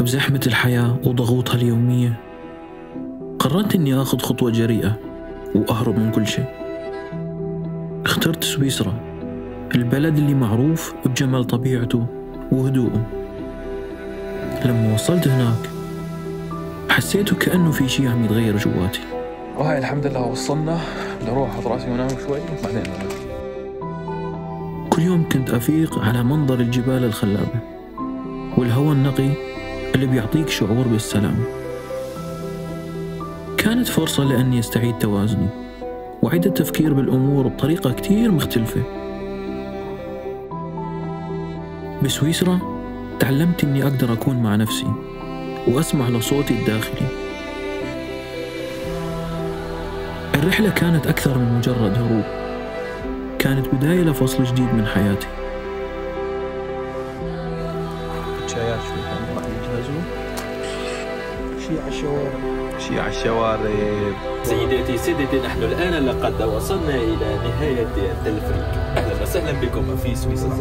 بزحمة الحياة وضغوطها اليومية قررت إني آخذ خطوة جريئة وأهرب من كل شيء. اخترت سويسرا، البلد اللي معروف بجمال طبيعته وهدوءه. لما وصلت هناك حسيت كأنه في شيء عم يتغير جواتي. وهاي الحمد لله وصلنا، نروح أحط راسي ونام شوي بعدين ننام. كل يوم كنت أفيق على منظر الجبال الخلابة والهواء النقي اللي بيعطيك شعور بالسلام. كانت فرصة لأني أستعيد توازني وأعيد التفكير بالأمور بطريقة كتير مختلفة. بسويسرا تعلمت إني أقدر أكون مع نفسي وأسمع لصوتي الداخلي. الرحلة كانت أكثر من مجرد هروب، كانت بداية لفصل جديد من حياتي. شايات شوي كانوا راح يجهزوا شيء على الشوارب. سيداتي سادتي، نحن الآن لقد وصلنا إلى نهاية التلفريك. أهلا وسهلا بكم في سويسرا.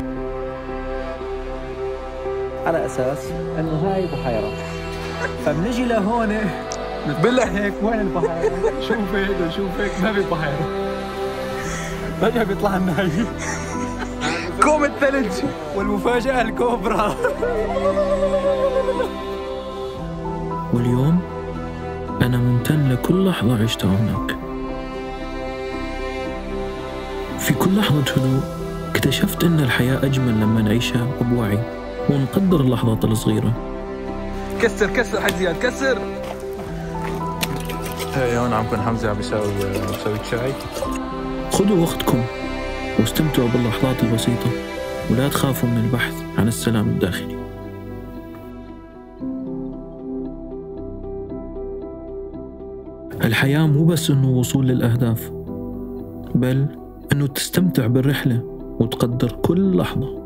على أساس أنه هاي بحيرة، فبنجي لهون نتبلع هيك وين البحيرة؟ شوفك ما في بحيرة. فجأة بيطلع لنا هاي كوم الثلج والمفاجأة الكوبرا. واليوم أنا ممتن لكل لحظة عشتها هناك. في كل لحظة هدوء اكتشفت أن الحياة أجمل لما نعيشها بوعي ونقدر اللحظات الصغيرة. كسر حج زياد كسر. هي هون عم كون حمزة عم بيسوي شاي. خذوا وقتكم واستمتعوا باللحظات البسيطة ولا تخافوا من البحث عن السلام الداخلي. الحياة مو بس إنه وصول للأهداف، بل إنه تستمتع بالرحلة وتقدر كل لحظة.